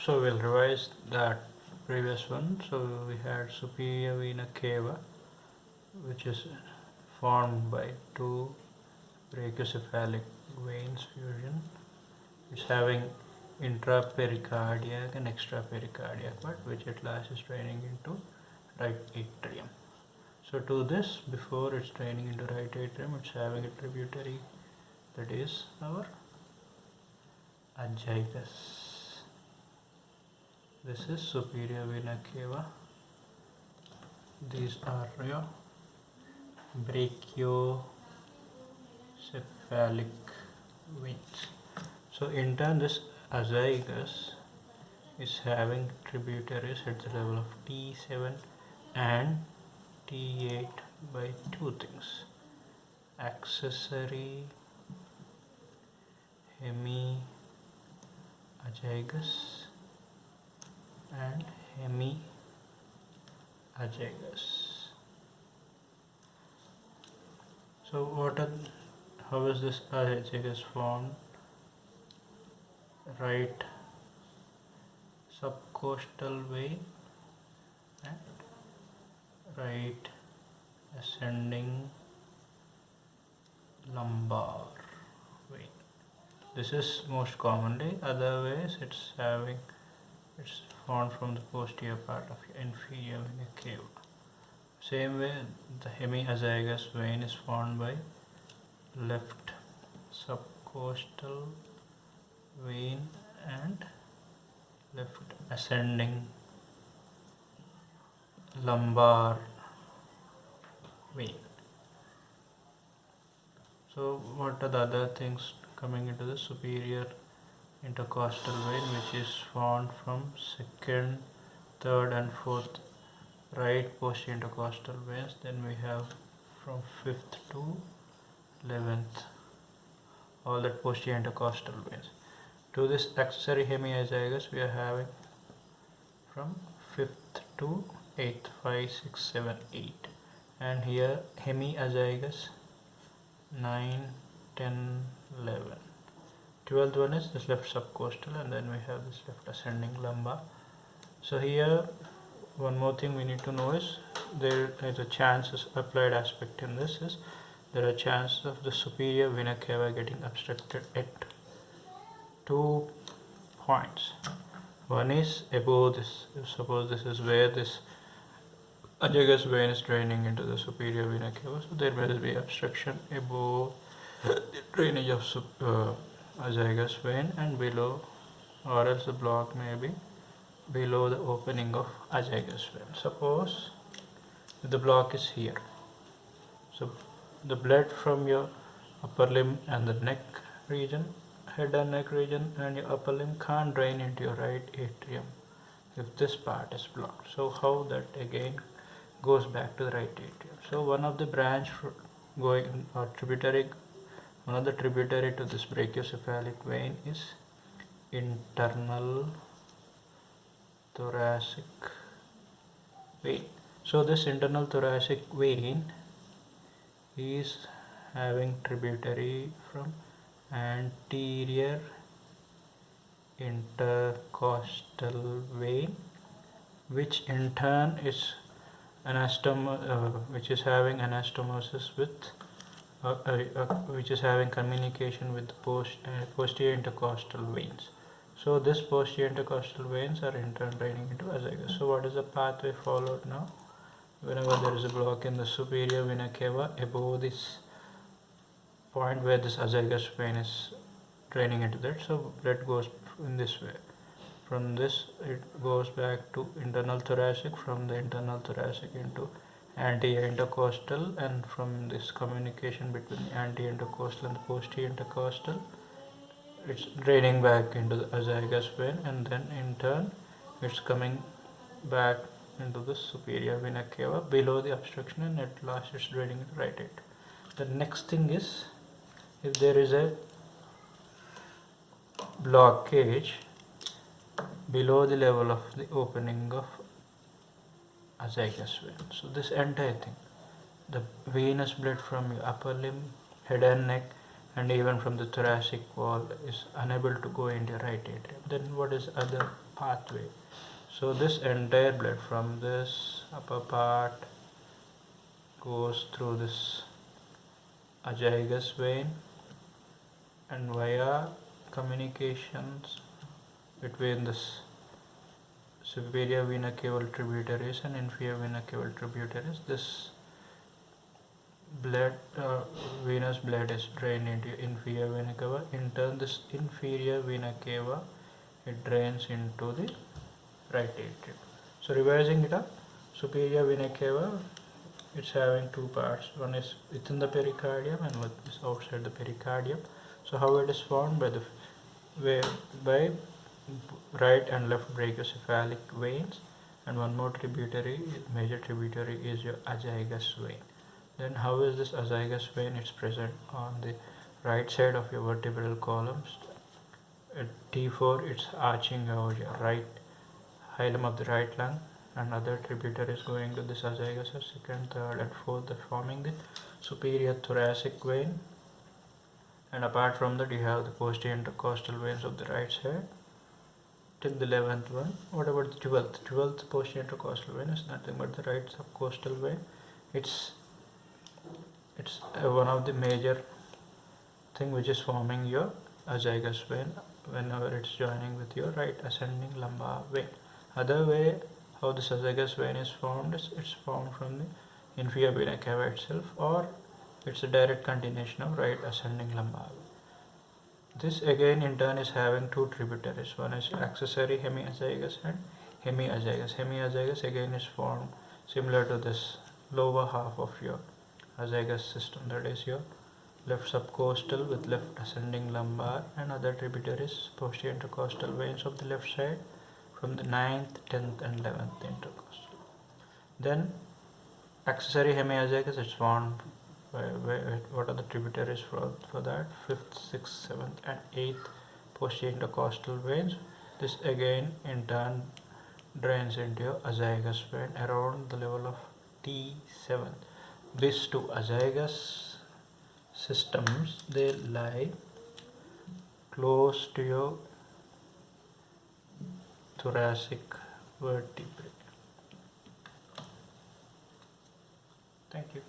So we'll revise that previous one. So we had superior vena cava, which is formed by two brachiocephalic veins fusion. It's having intrapericardiac and extrapericardiac part, which at last is draining into right atrium. So to this, before it's draining into right atrium, it's having a tributary, that is our azygos. This is superior vena cava. These are your brachiocephalic veins. So in turn, this azygos is having tributaries at the level of T7 and T8 by two things: accessory hemiazygos and hemiazygos. So how is this azygos formed? Right subcostal vein and right ascending lumbar vein. This is most commonly. Other ways it's formed from the posterior part of inferior vena cava. Same way, the hemiazygos vein is formed by left subcostal vein and left ascending lumbar vein. So what are the other things coming into the superior intercostal vein, which is formed from second, third and fourth right posterior intercostal veins? Then we have from 5th to 11th, all that posterior intercostal veins. To this accessory hemiazygos, we are having from 5th to 8th, 5, 6, 7, 8. And here hemiazygos 9, 10, 11. 12th one is this left subcostal, and then we have this left ascending lumbar. So here one more thing we need to know is there is a chances applied aspect in this is there are chances of the superior vena cava getting obstructed at 2 points. One is above this. Suppose this is where this azygos vein is draining into the superior vena cava, so there will be obstruction above the drainage of azygos vein and below, or else the block may be below the opening of azygos vein. Suppose the block is here, so the blood from your upper limb and the neck region, head and neck region and your upper limb can't drain into your right atrium if this part is blocked. So how that again goes back to the right atrium? So one of the branch going or tributary, one of the tributary to this brachiocephalic vein is internal thoracic vein. So this internal thoracic vein is having tributary from anterior intercostal vein, which in turn is which is having anastomosis with which is having communication with the posterior intercostal veins. So this posterior intercostal veins are in turn draining into azygos. So what is the pathway followed now? Whenever there is a block in the superior vena cava above this point where this azygos vein is draining into that, so blood goes in this way. From this it goes back to internal thoracic, from the internal thoracic into anterior intercostal, and from this communication between the anterior intercostal and the posterior intercostal, it's draining back into the azygos vein, and then in turn it's coming back into the superior vena cava below the obstruction, and at last it's draining into right atrium. The next thing is, if there is a blockage below the level of the opening of azygos vein, so this entire thing, the venous blood from your upper limb, head and neck, and even from the thoracic wall is unable to go into right atrium, then what is other pathway. So this entire blood from this upper part goes through this azygous vein and via communications between this superior vena cava tributaries and inferior vena cava tributaries, this blood, venous blood is drained into inferior vena cava. In turn, this inferior vena cava, it drains into the right atrium. So revising it up, superior vena cava, it's having two parts. One is within the pericardium and one is outside the pericardium. So how it is formed? By right and left brachiocephalic veins, and one more tributary, major tributary is your azygous vein. Then how is this azygous vein? It's present on the right side of your vertebral columns. At T4, it's arching over your right hilum of the right lung, and other tributaries going to this azygous are second, third, and fourth, forming the superior thoracic vein. And apart from that, you have the posterior intercostal veins of the right side till the 11th one. What about the 12th? 12th posterior intercostal vein is nothing but the right subcostal vein. It's one of the major thing which is forming your azygous vein whenever it's joining with your right ascending lumbar vein. Other way how this azygous vein is formed is it's formed from the inferior vena cava itself, or it's a direct continuation of right ascending lumbar vein. This again in turn is having two tributaries. One is accessory hemiazygous and hemiazygous. Hemiazygous again is formed similar to this lower half of your azygous system, that is your left subcostal with left ascending lumbar, and other tributaries posterior intercostal veins of the left side from the 9th, 10th and 11th intercostal. Then accessory hemiazygous is formed what are the tributaries for that? 5th, 6th, 7th and 8th posterior intercostal veins. This again in turn drains into your azygous vein around the level of T7. These two azygous systems, they lie close to your thoracic vertebrae. Thank you.